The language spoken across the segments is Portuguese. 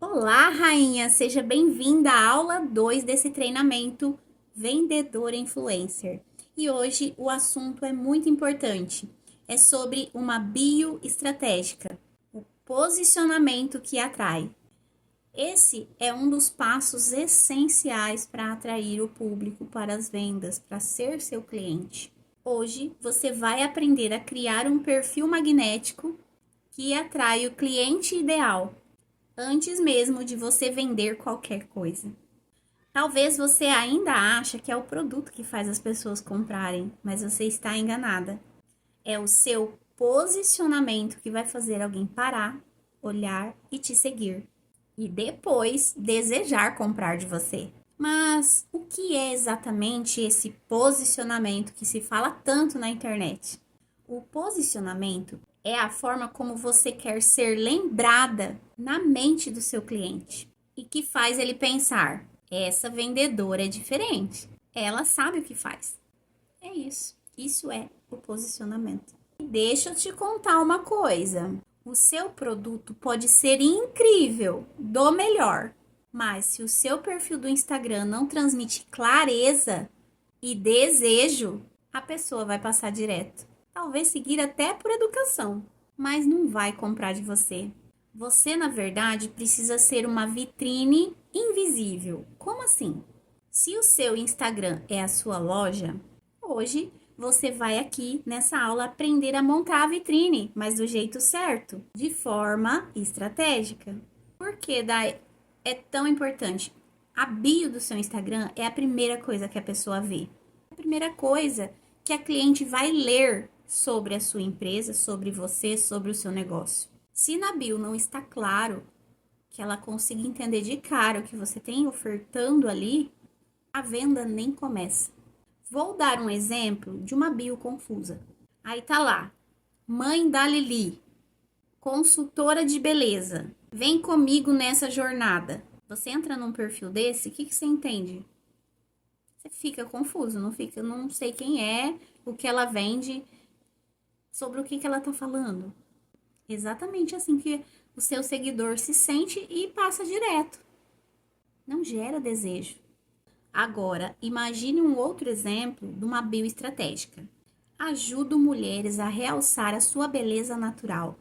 Olá, rainha! Seja bem-vinda à aula 2 desse treinamento Vendedor Influencer. E hoje o assunto é muito importante. É sobre uma bio estratégica, o posicionamento que atrai. Esse é um dos passos essenciais para atrair o público para as vendas, para ser seu cliente. Hoje você vai aprender a criar um perfil magnético que atrai o cliente ideal antes mesmo de você vender qualquer coisa. Talvez você ainda ache que é o produto que faz as pessoas comprarem, mas você está enganada. É o seu posicionamento que vai fazer alguém parar, olhar e te seguir. E depois desejar comprar de você. Mas o que é exatamente esse posicionamento que se fala tanto na internet? O posicionamento é a forma como você quer ser lembrada na mente do seu cliente e que faz ele pensar: essa vendedora é diferente, ela sabe o que faz. É isso. Isso é o posicionamento. E deixa eu te contar uma coisa: o seu produto pode ser incrível, do melhor, mas se o seu perfil do Instagram não transmite clareza e desejo, a pessoa vai passar direto. Talvez seguir até por educação, mas não vai comprar de você. Você, na verdade, precisa ser uma vitrine invisível. Como assim? Se o seu Instagram é a sua loja, hoje você vai aqui nessa aula aprender a montar a vitrine, mas do jeito certo, de forma estratégica. Por que é tão importante? A bio do seu Instagram é a primeira coisa que a pessoa vê. A primeira coisa que a cliente vai ler sobre a sua empresa, sobre você, sobre o seu negócio. Se na bio não está claro, que ela consiga entender de cara o que você tem ofertando ali, a venda nem começa. Vou dar um exemplo de uma bio confusa. Aí tá lá: mãe da Lili, consultora de beleza, vem comigo nessa jornada. Você entra num perfil desse, o que você entende? Você fica confuso, não sei quem é, o que ela vende, sobre o que ela tá falando. Exatamente assim que o seu seguidor se sente e passa direto. Não gera desejo. Agora, imagine um outro exemplo de uma bio estratégica. Ajudo mulheres a realçar a sua beleza natural,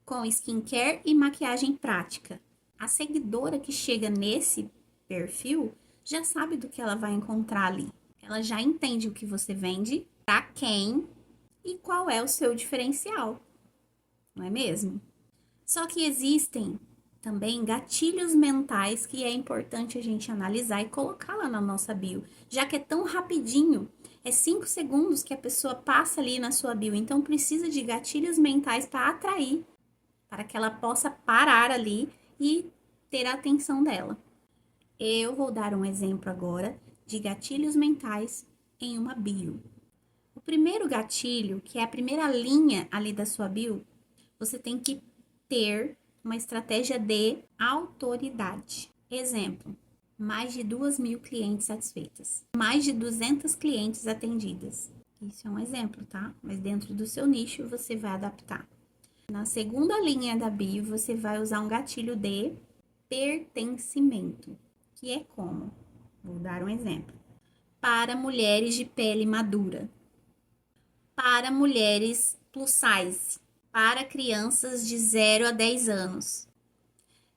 com skincare e maquiagem prática. A seguidora que chega nesse perfil já sabe do que ela vai encontrar ali. Ela já entende o que você vende, para quem e qual é o seu diferencial, não é mesmo? Só que existem também gatilhos mentais que é importante a gente analisar e colocar lá na nossa bio, já que é tão rapidinho, é 5 segundos que a pessoa passa ali na sua bio, então precisa de gatilhos mentais para atrair, para que ela possa parar ali e ter a atenção dela. Eu vou dar um exemplo agora de gatilhos mentais em uma bio. O primeiro gatilho, que é a primeira linha ali da sua bio, você tem que ter uma estratégia de autoridade. Exemplo: mais de 2.000 clientes satisfeitas, mais de 200 clientes atendidas. Isso é um exemplo, tá? Mas dentro do seu nicho você vai adaptar. Na segunda linha da bio, você vai usar um gatilho de pertencimento, que é como? Vou dar um exemplo. Para mulheres de pele madura, para mulheres plus size, para crianças de 0 a 10 anos.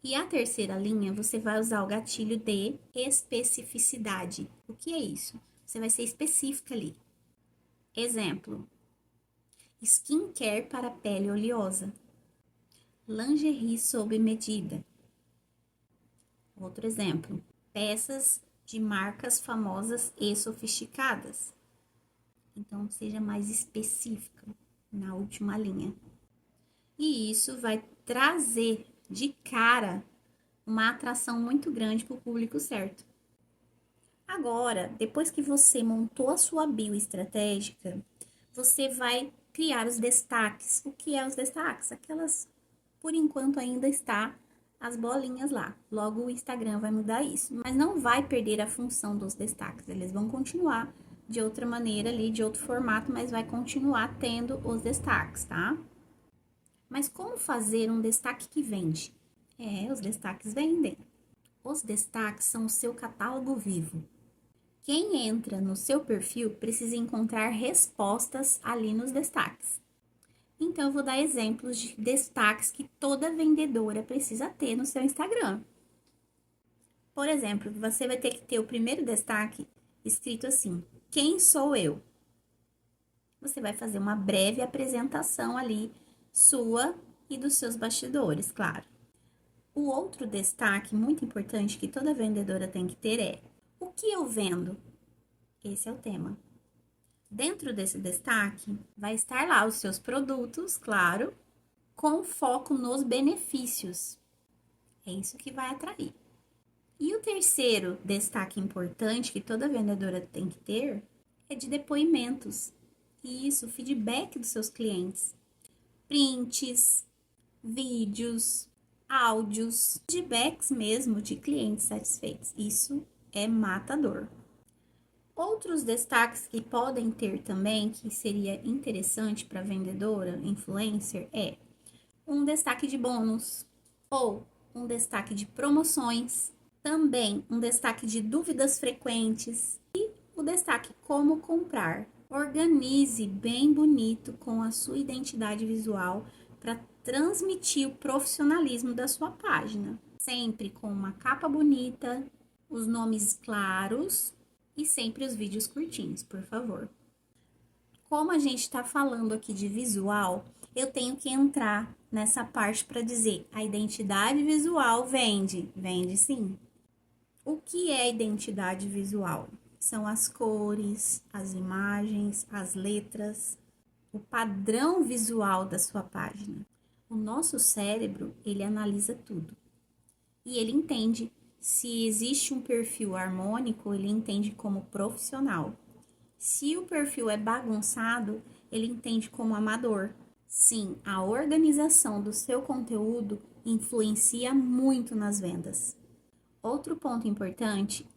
E a terceira linha, você vai usar o gatilho de especificidade. O que é isso? Você vai ser específica ali. Exemplo: skincare para pele oleosa, lingerie sob medida. Outro exemplo: peças de marcas famosas e sofisticadas. Então, seja mais específica na última linha. E isso vai trazer de cara uma atração muito grande para o público certo. Agora, depois que você montou a sua bio estratégica, você vai criar os destaques. O que é os destaques? Aquelas, por enquanto, ainda está as bolinhas lá. Logo o Instagram vai mudar isso, mas não vai perder a função dos destaques. Eles vão continuar de outra maneira ali, de outro formato, mas vai continuar tendo os destaques, tá? Mas como fazer um destaque que vende? Os destaques vendem. Os destaques são o seu catálogo vivo. Quem entra no seu perfil precisa encontrar respostas ali nos destaques. Então, eu vou dar exemplos de destaques que toda vendedora precisa ter no seu Instagram. Por exemplo, você vai ter que ter o primeiro destaque escrito assim: quem sou eu? Você vai fazer uma breve apresentação ali, sua e dos seus bastidores, claro. O outro destaque muito importante que toda vendedora tem que ter é: o que eu vendo? Esse é o tema. Dentro desse destaque, vai estar lá os seus produtos, claro, com foco nos benefícios. É isso que vai atrair. E o terceiro destaque importante que toda vendedora tem que ter é de depoimentos. Isso, feedback dos seus clientes. Prints, vídeos, áudios, feedbacks mesmo de clientes satisfeitos. Isso é matador. Outros destaques que podem ter também, que seria interessante para vendedora, influencer, é um destaque de bônus ou um destaque de promoções, também um destaque de dúvidas frequentes e o destaque como comprar. Organize bem bonito com a sua identidade visual para transmitir o profissionalismo da sua página. Sempre com uma capa bonita, os nomes claros e sempre os vídeos curtinhos, por favor. Como a gente está falando aqui de visual, eu tenho que entrar nessa parte para dizer: a identidade visual vende. Vende sim. O que é identidade visual? São as cores, as imagens, as letras, o padrão visual da sua página. O nosso cérebro, ele analisa tudo. E ele entende se existe um perfil harmônico, ele entende como profissional. Se o perfil é bagunçado, ele entende como amador. Sim, a organização do seu conteúdo influencia muito nas vendas. Outro ponto importante,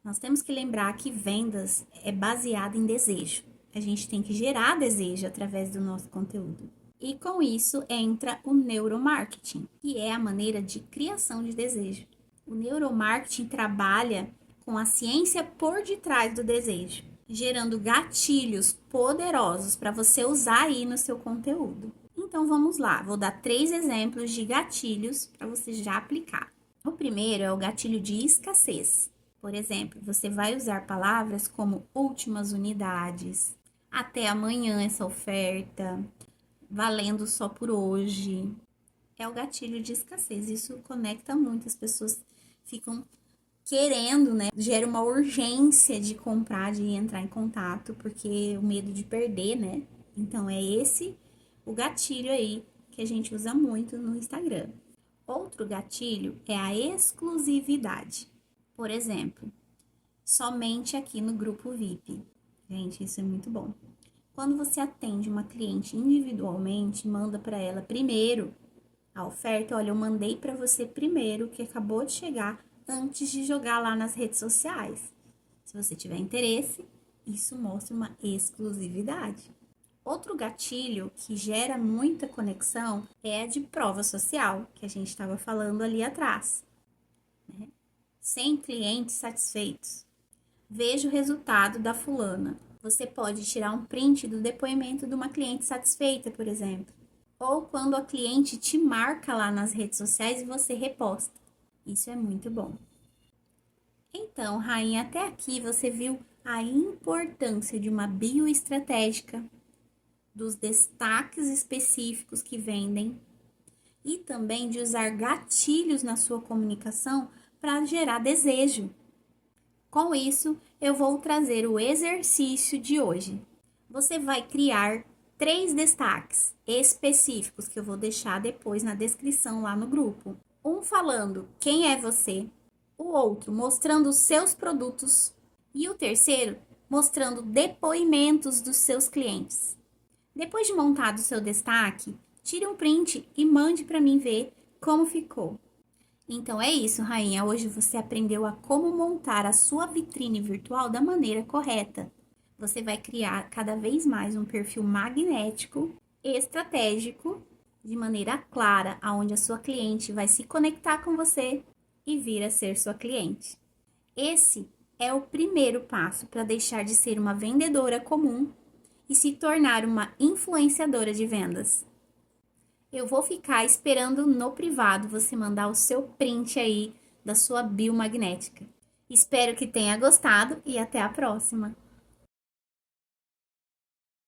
nós temos que lembrar que vendas é baseada em desejo. A gente tem que gerar desejo através do nosso conteúdo. E com isso entra o neuromarketing, que é a maneira de criação de desejo. O neuromarketing trabalha com a ciência por detrás do desejo, gerando gatilhos poderosos para você usar aí no seu conteúdo. Então vamos lá, vou dar 3 exemplos de gatilhos para você já aplicar. O primeiro é o gatilho de escassez. Por exemplo, você vai usar palavras como últimas unidades, até amanhã essa oferta, valendo só por hoje. É o gatilho de escassez. Isso conecta muito, as pessoas ficam querendo, né? Gera uma urgência de comprar, de entrar em contato, porque o medo de perder, né? Então, é esse o gatilho aí que a gente usa muito no Instagram. Outro gatilho é a exclusividade. Por exemplo, somente aqui no grupo VIP. Gente, isso é muito bom. Quando você atende uma cliente individualmente, manda para ela primeiro a oferta. Olha, eu mandei para você primeiro, que acabou de chegar, antes de jogar lá nas redes sociais. Se você tiver interesse, isso mostra uma exclusividade. Outro gatilho que gera muita conexão é a de prova social, que a gente estava falando ali atrás. Né? 100 clientes satisfeitos. Veja o resultado da fulana. Você pode tirar um print do depoimento de uma cliente satisfeita, por exemplo. Ou quando a cliente te marca lá nas redes sociais e você reposta. Isso é muito bom. Então, rainha, até aqui você viu a importância de uma bio estratégica, dos destaques específicos que vendem e também de usar gatilhos na sua comunicação para gerar desejo. Com isso, eu vou trazer o exercício de hoje. Você vai criar 3 destaques específicos que eu vou deixar depois na descrição lá no grupo. Um falando quem é você, o outro mostrando os seus produtos e o terceiro mostrando depoimentos dos seus clientes. Depois de montado o seu destaque, tire um print e mande para mim ver como ficou. Então é isso, rainha. Hoje você aprendeu a como montar a sua vitrine virtual da maneira correta. Você vai criar cada vez mais um perfil magnético, estratégico de maneira clara, aonde a sua cliente vai se conectar com você e vir a ser sua cliente. Esse é o primeiro passo para deixar de ser uma vendedora comum e se tornar uma influenciadora de vendas. Eu vou ficar esperando no privado você mandar o seu print aí da sua bio magnética. Espero que tenha gostado e até a próxima!